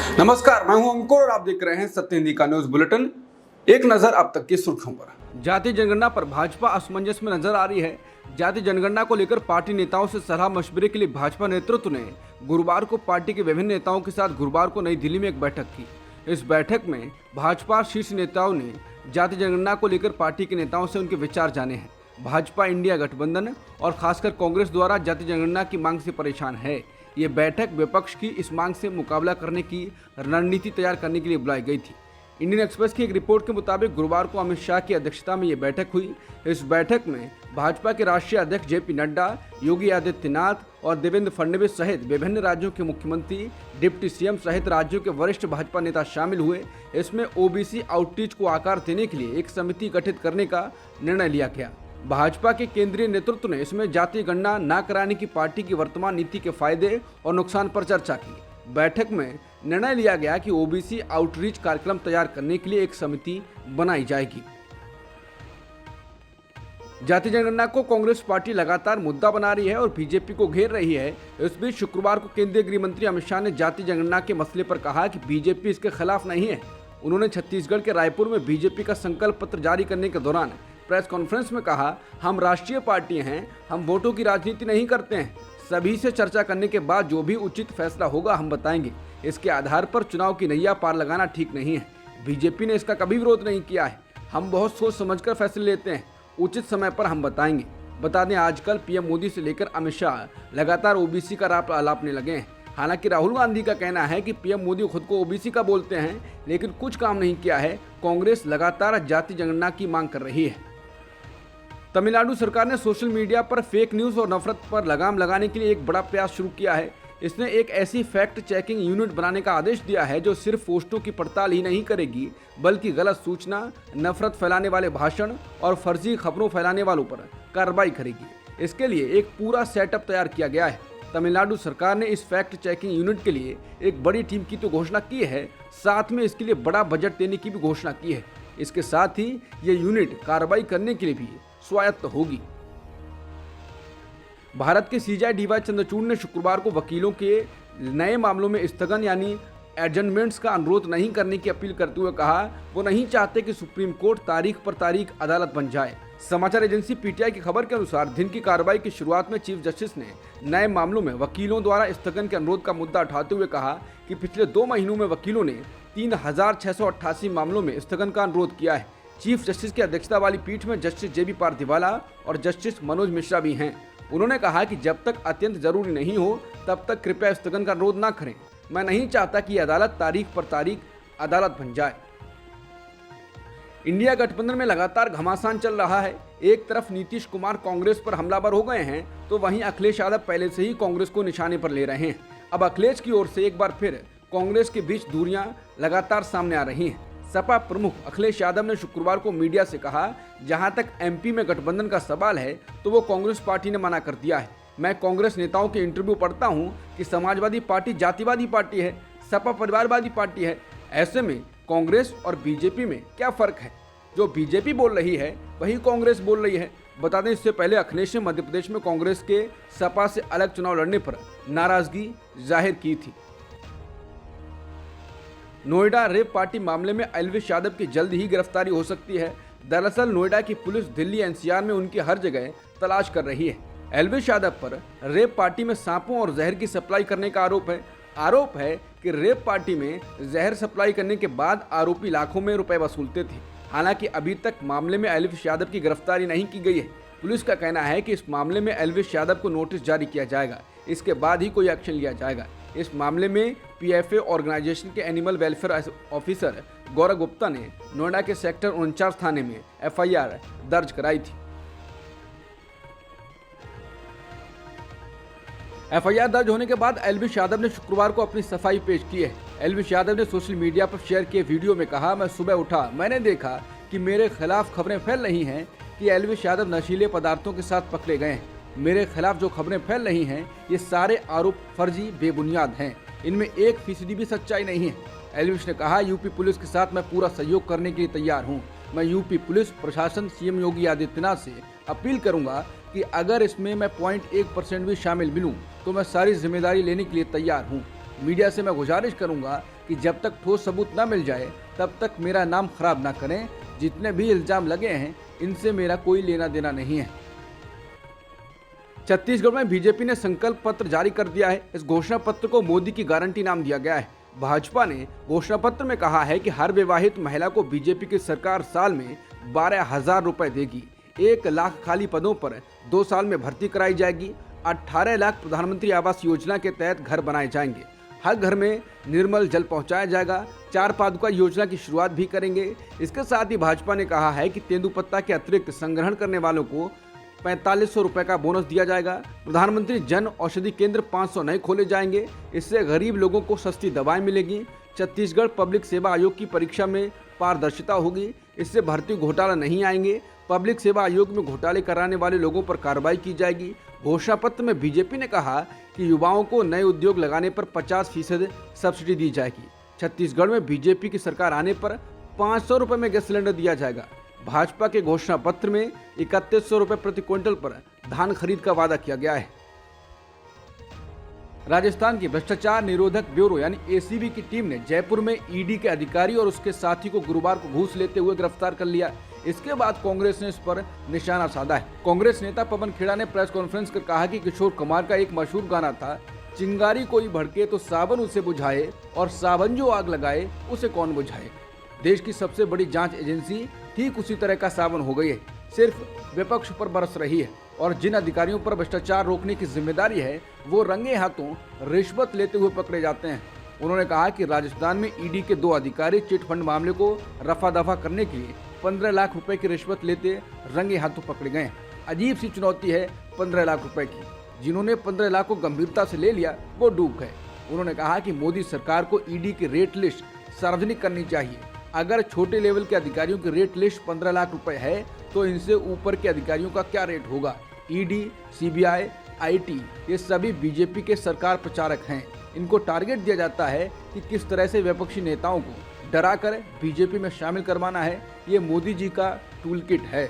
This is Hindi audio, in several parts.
नमस्कार, मैं हूं अंकुर और आप देख रहे हैं सत्य हिंदी का न्यूज बुलेटिन। एक नजर अब तक की सुर्खियों पर। जातीय जनगणना पर भाजपा असमंजस में नजर आ रही है। जातीय जनगणना को लेकर पार्टी नेताओं से सलाह मशवरे के लिए भाजपा नेतृत्व ने गुरुवार को पार्टी के विभिन्न नेताओं के साथ गुरुवार को नई दिल्ली में एक बैठक की। इस बैठक में भाजपा शीर्ष नेताओं ने जातीय जनगणना को लेकर पार्टी के नेताओं से उनके विचार जाने हैं। भाजपा इंडिया गठबंधन और खासकर कांग्रेस द्वारा जातीय जनगणना की मांग से परेशान है। ये बैठक विपक्ष की इस मांग से मुकाबला करने की रणनीति तैयार करने के लिए बुलाई गई थी। इंडियन एक्सप्रेस की एक रिपोर्ट के मुताबिक गुरुवार को अमित शाह की अध्यक्षता में ये बैठक हुई। इस बैठक में भाजपा के राष्ट्रीय अध्यक्ष जेपी नड्डा, योगी आदित्यनाथ और देवेंद्र फडणवीस सहित विभिन्न राज्यों के मुख्यमंत्री, डिप्टी सीएम सहित राज्यों के वरिष्ठ भाजपा नेता शामिल हुए। इसमें ओबीसी आउटरीच को आकार देने के लिए एक समिति गठित करने का निर्णय लिया गया। भाजपा के केंद्रीय नेतृत्व ने इसमें जातीय गणना न कराने की पार्टी की वर्तमान नीति के फायदे और नुकसान पर चर्चा की। बैठक में निर्णय लिया गया कि ओबीसी आउटरीच कार्यक्रम तैयार करने के लिए एक समिति बनाई जाएगी। जातीय जनगणना को कांग्रेस पार्टी लगातार मुद्दा बना रही है और बीजेपी को घेर रही है। इस बीच शुक्रवार को केंद्रीय गृह मंत्री अमित शाह ने जातीय जनगणना के मसले पर कहा कि बीजेपी इसके खिलाफ नहीं है। उन्होंने छत्तीसगढ़ के रायपुर में बीजेपी का संकल्प पत्र जारी करने के दौरान प्रेस कॉन्फ्रेंस में कहा, हम राष्ट्रीय पार्टी हैं, हम वोटों की राजनीति नहीं करते हैं। सभी से चर्चा करने के बाद जो भी उचित फैसला होगा हम बताएंगे। इसके आधार पर चुनाव की नैया पार लगाना ठीक नहीं है। बीजेपी ने इसका कभी विरोध नहीं किया है। हम बहुत सोच समझकर फैसले लेते हैं, उचित समय पर हम बताएंगे। बता दें, आजकल पीएम मोदी से लेकर अमित शाह लगातार ओबीसी का राप अलापने लगे हैं। हालांकि राहुल गांधी का कहना है कि पीएम मोदी खुद को ओबीसी का बोलते हैं, लेकिन कुछ काम नहीं किया है। कांग्रेस लगातार जातीय जनगणना की मांग कर रही है। तमिलनाडु सरकार ने सोशल मीडिया पर फेक न्यूज़ और नफरत पर लगाम लगाने के लिए एक बड़ा प्रयास शुरू किया है। इसने एक ऐसी फैक्ट चेकिंग यूनिट बनाने का आदेश दिया है जो सिर्फ पोस्टों की पड़ताल ही नहीं करेगी, बल्कि गलत सूचना, नफरत फैलाने वाले भाषण और फर्जी खबरों फैलाने वालों पर कार्रवाई करेगी। इसके लिए एक पूरा सेटअप तैयार किया गया है। तमिलनाडु सरकार ने इस फैक्ट चेकिंग यूनिट के लिए एक बड़ी टीम की तो घोषणा की है, साथ में इसके लिए बड़ा बजट देने की भी घोषणा की है। इसके साथ ही ये यूनिट कार्रवाई करने के लिए भी स्वायत्त होगी। भारत के सीजेआई डीवाई चंद्रचूड़ ने शुक्रवार को वकीलों के नए मामलों में स्थगन यानी एडजमेंट्स का अनुरोध नहीं करने की अपील करते हुए कहा, वो नहीं चाहते कि सुप्रीम कोर्ट तारीख पर तारीख अदालत बन जाए। समाचार एजेंसी पीटीआई की खबर के अनुसार दिन की कार्रवाई की शुरुआत में चीफ जस्टिस ने नए मामलों में वकीलों द्वारा स्थगन के अनुरोध का मुद्दा उठाते हुए कहा कि पिछले 2 महीनों में वकीलों ने 3688 मामलों में स्थगन का अनुरोध किया है। चीफ जस्टिस की अध्यक्षता वाली पीठ में जस्टिस जेबी पारदीवाला और जस्टिस मनोज मिश्रा भी हैं। उन्होंने कहा कि जब तक अत्यंत जरूरी नहीं हो तब तक कृपया स्थगन का अनुरोध न करें। मैं नहीं चाहता कि अदालत तारीख पर तारीख अदालत बन जाए। इंडिया गठबंधन में लगातार घमासान चल रहा है। एक तरफ नीतीश कुमार कांग्रेस पर हमलावर हो गए हैं, तो वहीं अखिलेश यादव पहले से ही कांग्रेस को निशाने पर ले रहे हैं। अब अखिलेश की ओर से एक बार फिर कांग्रेस के बीच दूरियां लगातार सामने आ रही हैं। सपा प्रमुख अखिलेश यादव ने शुक्रवार को मीडिया से कहा, जहां तक एमपी में गठबंधन का सवाल है तो वो कांग्रेस पार्टी ने मना कर दिया है। मैं कांग्रेस नेताओं के इंटरव्यू पढ़ता हूं कि समाजवादी पार्टी जातिवादी पार्टी है, सपा परिवारवादी पार्टी है। ऐसे में कांग्रेस और बीजेपी में क्या फर्क है? जो बीजेपी बोल रही है वही कांग्रेस बोल रही है। बता दें, इससे पहले अखिलेश ने मध्य प्रदेश में कांग्रेस के सपा से अलग चुनाव लड़ने पर नाराजगी जाहिर की थी। नोएडा रेप पार्टी मामले में एल्विश यादव की जल्द ही गिरफ्तारी हो सकती है। दरअसल नोएडा की पुलिस दिल्ली एनसीआर में उनकी हर जगह तलाश कर रही है। एल्विश यादव पर रेप पार्टी में सांपों और जहर की सप्लाई करने का आरोप है कि रेप पार्टी में जहर सप्लाई करने के बाद आरोपी लाखों में रुपए वसूलते थे। हालांकि अभी तक मामले में एल्विश यादव की गिरफ्तारी नहीं की गई है। पुलिस का कहना है कि इस मामले में एल्विश यादव को नोटिस जारी किया जाएगा, इसके बाद ही कोई एक्शन लिया जाएगा। इस मामले में पीएफए ऑर्गेनाइजेशन के एनिमल वेलफेयर ऑफिसर गौरव गुप्ता ने नोएडा के सेक्टर 49 थाने में एफआईआर दर्ज कराई थी। एफआईआर दर्ज होने के बाद एल्विश यादव ने शुक्रवार को अपनी सफाई पेश की है। एल्विश यादव ने सोशल मीडिया पर शेयर किए वीडियो में कहा, मैं सुबह उठा, मैंने देखा कि मेरे खिलाफ खबरें फैल रही हैं कि एल्विश यादव नशीले पदार्थों के साथ पकड़े गए हैं। मेरे खिलाफ जो खबरें फैल रही हैं ये सारे आरोप फर्जी, बेबुनियाद हैं। इनमें 1% भी सच्चाई नहीं है। एल्विश ने कहा, यूपी पुलिस के साथ मैं पूरा सहयोग करने के लिए तैयार हूं। मैं यूपी पुलिस प्रशासन, सीएम योगी आदित्यनाथ से अपील करूंगा कि अगर इसमें मैं 0.1% भी शामिल मिलूं तो मैं सारी जिम्मेदारी लेने के लिए तैयार हूं। मीडिया से मैं गुजारिश करूंगा कि जब तक ठोस सबूत न मिल जाए तब तक मेरा नाम खराब ना करें। जितने भी इल्जाम लगे हैं इनसे मेरा कोई लेना देना नहीं है। छत्तीसगढ़ में बीजेपी ने संकल्प पत्र जारी कर दिया है। इस घोषणा पत्र को मोदी की गारंटी नाम दिया गया है। भाजपा ने घोषणा पत्र में कहा है कि हर विवाहित महिला को बीजेपी की सरकार साल में 12,000 रुपए देगी। 1 लाख खाली पदों पर 2 साल में भर्ती कराई जाएगी। 18 लाख प्रधानमंत्री आवास योजना के तहत घर बनाए जाएंगे। हर घर में निर्मल जल पहुंचाया जाएगा। 4 पादुका योजना की शुरुआत भी करेंगे। इसके साथ ही भाजपा ने कहा है कि तेंदुपत्ता के अतिरिक्त संग्रहण करने वालों को 4500 रुपए का बोनस दिया जाएगा। प्रधानमंत्री जन औषधि केंद्र 500 नए खोले जाएंगे। इससे गरीब लोगों को सस्ती दवाएं मिलेगी। छत्तीसगढ़ पब्लिक सेवा आयोग की परीक्षा में पारदर्शिता होगी। इससे भर्ती घोटाला नहीं आएंगे। पब्लिक सेवा आयोग में घोटाले कराने वाले लोगों पर कार्रवाई की जाएगी। घोषणा पत्र में बीजेपी ने कहा कि युवाओं को नए उद्योग लगाने पर 50% सब्सिडी दी जाएगी। छत्तीसगढ़ में बीजेपी की सरकार आने पर 500 रुपए में गैस सिलेंडर दिया जाएगा। भाजपा के घोषणा पत्र में 3100 रुपए प्रति क्विंटल पर धान खरीद का वादा किया गया है। राजस्थान की भ्रष्टाचार निरोधक ब्यूरो यानी एसीबी की टीम ने जयपुर में ईडी के अधिकारी और उसके साथी को गुरुवार को घूस लेते हुए गिरफ्तार कर लिया। इसके बाद कांग्रेस ने इस पर निशाना साधा है। कांग्रेस नेता पवन खेड़ा ने प्रेस कॉन्फ्रेंस कर कहा कि किशोर कुमार का एक मशहूर गाना था, चिंगारी कोई भड़के तो सावन उसे बुझाए और सावन जो आग लगाए उसे कौन बुझाए। देश की सबसे बड़ी जांच एजेंसी ठीक उसी तरह का सावन हो गई है, सिर्फ विपक्ष पर बरस रही है और जिन अधिकारियों पर भ्रष्टाचार रोकने की जिम्मेदारी है वो रंगे हाथों रिश्वत लेते हुए पकड़े जाते हैं। उन्होंने कहा कि राजस्थान में ईडी के 2 अधिकारी चिट फंड मामले को रफा दफा करने के लिए 15 लाख रुपए की रिश्वत लेते रंगे हाथों पकड़े गए। अजीब सी चुनौती है 15 लाख रुपए की। जिन्होंने 15 लाख को गंभीरता से ले लिया वो डूब गए। उन्होंने कहा कि मोदी सरकार को ईडी की रेट लिस्ट सार्वजनिक करनी चाहिए। अगर छोटे लेवल के अधिकारियों की रेट लिस्ट 15 लाख रुपए है तो इनसे ऊपर के अधिकारियों का क्या रेट होगा। ईडी, सीबीआई, आईटी ये सभी बीजेपी के सरकार प्रचारक हैं। इनको टारगेट दिया जाता है कि किस तरह से विपक्षी नेताओं को डराकर बीजेपी में शामिल करवाना है। ये मोदी जी का टूलकिट है।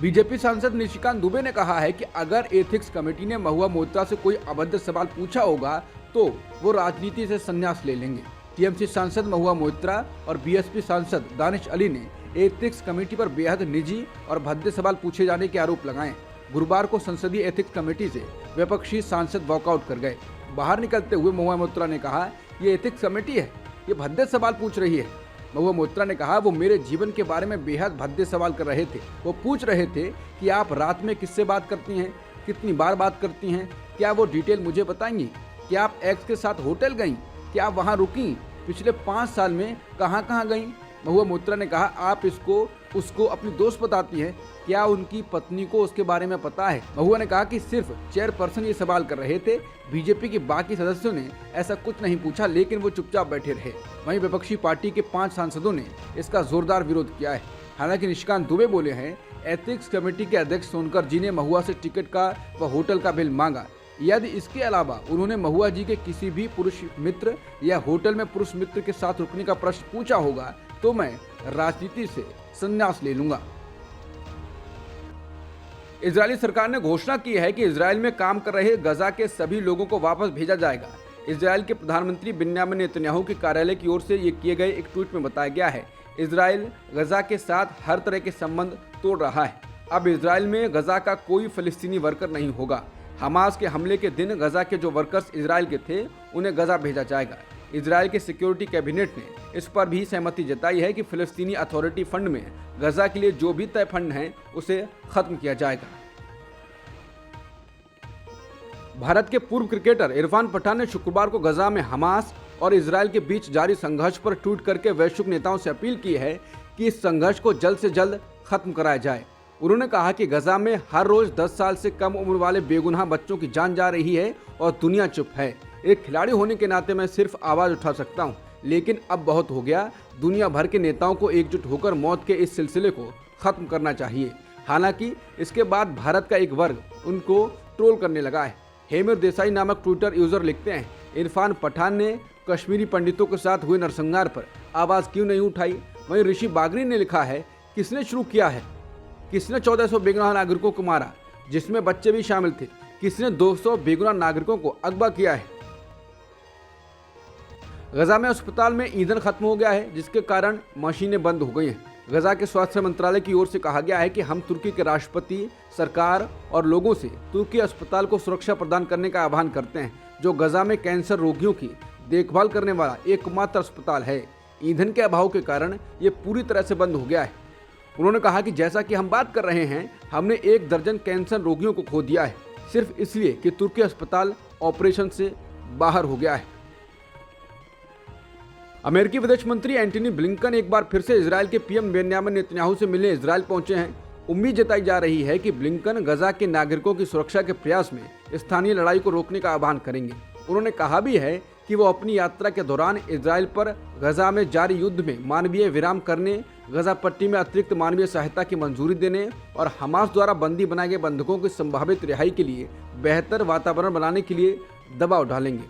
बीजेपी सांसद निशिकांत दुबे ने कहा है कि अगर एथिक्स कमेटी ने महुआ मोइत्रा से कोई अभद्र सवाल पूछा होगा तो वो राजनीति से संन्यास ले लेंगे। टीएमसी सांसद महुआ मोइत्रा और बीएसपी सांसद दानिश अली ने एथिक्स कमेटी पर बेहद निजी और भद्दे सवाल पूछे जाने के आरोप लगाए। गुरुवार को संसदीय एथिक्स कमेटी से विपक्षी सांसद वॉकआउट कर गए। बाहर निकलते हुए महुआ मोइत्रा ने कहा, ये एथिक्स कमेटी है, ये भद्दे सवाल पूछ रही है। महुआ मोइत्रा ने कहा, वो मेरे जीवन के बारे में बेहद भद्दे सवाल कर रहे थे। वो पूछ रहे थे कि आप रात में किससे बात करती हैं, कितनी बार बात करती हैं, क्या वो डिटेल मुझे बताएंगी। क्या आप एक्स के साथ होटल गईं? क्या आप वहाँ रुकी? पिछले 5 साल में कहाँ कहाँ गईं? महुआ मोइत्रा ने कहा, आप उसको अपनी दोस्त बताती हैं, क्या उनकी पत्नी को उसके बारे में पता है। महुआ ने कहा कि सिर्फ चेयरपर्सन ये सवाल कर रहे थे, बीजेपी के बाकी सदस्यों ने ऐसा कुछ नहीं पूछा, लेकिन वो चुपचाप बैठे रहे। वहीं विपक्षी पार्टी के 5 सांसदों ने इसका जोरदार विरोध किया है। हालांकि निशिकांत दुबे बोले हैं, एथिक्स कमेटी के अध्यक्ष सोनकर जी ने महुआ से टिकट का व होटल का बिल मांगा। यदि इसके अलावा उन्होंने महुआ जी के किसी भी पुरुष मित्र या होटल में पुरुष मित्र के साथ रुकने का प्रश्न पूछा होगा तो मैं राजनीति से संन्यास ले लूंगा। इजरायली सरकार ने घोषणा की है कि इजरायल में काम कर रहे गजा के सभी लोगों को वापस भेजा जाएगा। इजरायल के प्रधानमंत्री बिन्यामिन नेतन्याहू के कार्यालय की ओर से ये किए गए एक ट्वीट में बताया गया है, इजरायल गजा के साथ हर तरह के संबंध तोड़ रहा है। अब इजरायल में गजा का कोई फिलिस्तीनी वर्कर नहीं होगा। हमास के हमले के दिन गजा के जो वर्कर्स इजरायल के थे उन्हें गजा भेजा जाएगा। इजरायल के सिक्योरिटी कैबिनेट ने इस पर भी सहमति जताई है कि फिलिस्तीनी अथॉरिटी फंड में गजा के लिए जो भी तय फंड है उसे खत्म किया जाएगा। भारत के पूर्व क्रिकेटर इरफान पठान ने शुक्रवार को गजा में हमास और इजरायल के बीच जारी संघर्ष पर ट्वीट करके वैश्विक नेताओं से अपील की है कि इस संघर्ष को जल्द से जल्द खत्म कराया जाए। उन्होंने कहा कि गजा में हर रोज 10 साल से कम उम्र वाले बेगुनाह बच्चों की जान जा रही है और दुनिया चुप है। एक खिलाड़ी होने के नाते मैं सिर्फ आवाज उठा सकता हूं, लेकिन अब बहुत हो गया। दुनिया भर के नेताओं को एकजुट होकर मौत के इस सिलसिले को खत्म करना चाहिए। हालांकि इसके बाद भारत का एक वर्ग उनको ट्रोल करने लगा है। हेमर देसाई नामक ट्विटर यूजर लिखते हैं, इरफान पठान ने कश्मीरी पंडितों के साथ हुए नरसंहार पर आवाज क्यों नहीं उठाई। वहीं ऋषि बागरी ने लिखा है, किसने शुरू किया है, किसने 1400 बेगुनाह नागरिकों को मारा जिसमें बच्चे भी शामिल थे, किसने 200 बेगुनाह नागरिकों को अगवा किया है। गजा में अस्पताल में ईंधन खत्म हो गया है, जिसके कारण मशीनें बंद हो गई हैं। गजा के स्वास्थ्य मंत्रालय की ओर से कहा गया है कि हम तुर्की के राष्ट्रपति, सरकार और लोगों से तुर्की अस्पताल को सुरक्षा प्रदान करने का आह्वान करते हैं, जो गजा में कैंसर रोगियों की देखभाल करने वाला एकमात्र अस्पताल है। ईंधन के अभाव के कारण ये पूरी तरह से बंद हो गया है। उन्होंने कहा कि जैसा कि हम बात कर रहे हैं, हमने 1 दर्जन कैंसर रोगियों को खो दिया है, सिर्फ इसलिए कि तुर्की अस्पताल ऑपरेशन से बाहर हो गया है। अमेरिकी विदेश मंत्री एंटनी ब्लिंकन एक बार फिर से इजरायल के पीएम बेंयामिन नेतन्याहू से मिलने इजरायल पहुंचे हैं। उम्मीद जताई जा रही है कि ब्लिंकन गजा के नागरिकों की सुरक्षा के प्रयास में स्थानीय लड़ाई को रोकने का आह्वान करेंगे। उन्होंने कहा भी है कि वो अपनी यात्रा के दौरान इजरायल पर गजा में जारी युद्ध में मानवीय विराम करने, गजा पट्टी में अतिरिक्त मानवीय सहायता की मंजूरी देने और हमास द्वारा बंदी बनाए गए बंधकों की संभावित रिहाई के लिए बेहतर वातावरण बनाने के लिए दबाव डालेंगे।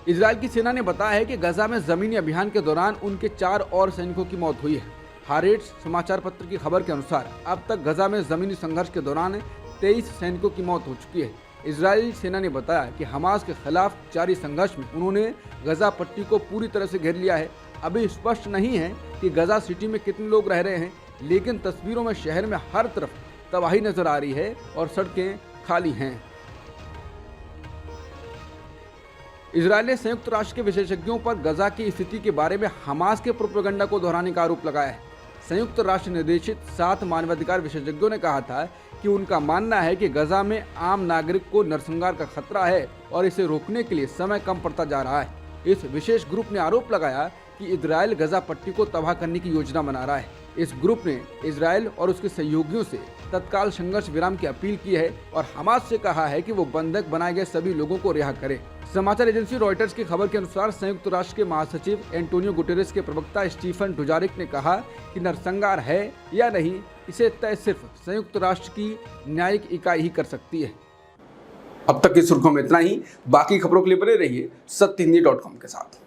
इजरायल की सेना ने बताया है कि गजा में जमीनी अभियान के दौरान उनके 4 और सैनिकों की मौत हुई है। हारेट्स समाचार पत्र की खबर के अनुसार अब तक गजा में जमीनी संघर्ष के दौरान 23 सैनिकों की मौत हो चुकी है। इजरायली सेना ने बताया कि हमास के खिलाफ जारी संघर्ष में उन्होंने गजा पट्टी को पूरी तरह से घेर लिया है। अभी स्पष्ट नहीं है कि गजा सिटी में कितने लोग रह रहे हैं, लेकिन तस्वीरों में शहर में हर तरफ तबाही नजर आ रही है और सड़कें खाली हैं। इजरायल ने संयुक्त राष्ट्र के विशेषज्ञों पर गजा की स्थिति के बारे में हमास के प्रोपेगेंडा को दोहराने का आरोप लगाया है। संयुक्त राष्ट्र निर्देशित 7 मानवाधिकार विशेषज्ञों ने कहा था कि उनका मानना है कि गजा में आम नागरिक को नरसंहार का खतरा है और इसे रोकने के लिए समय कम पड़ता जा रहा है। इस विशेष ग्रुप ने आरोप लगाया कि इजरायल गजा पट्टी को तबाह करने की योजना बना रहा है। इस ग्रुप ने इजरायल और उसके सहयोगियों से तत्काल संघर्ष विराम की अपील की है और हमास से कहा है कि वो बंधक बनाए गए सभी लोगों को रिहा करे। समाचार एजेंसी रॉयटर्स की खबर के अनुसार संयुक्त राष्ट्र के महासचिव एंटोनियो गुटेरेस के प्रवक्ता स्टीफन डुजारिक ने कहा कि नरसंहार है या नहीं, इसे तय सिर्फ संयुक्त राष्ट्र की न्यायिक इकाई ही कर सकती है। अब तक की सुर्खियों में इतना ही। बाकी खबरों के लिए बने रहिए सत्यहिंदी.com के साथ।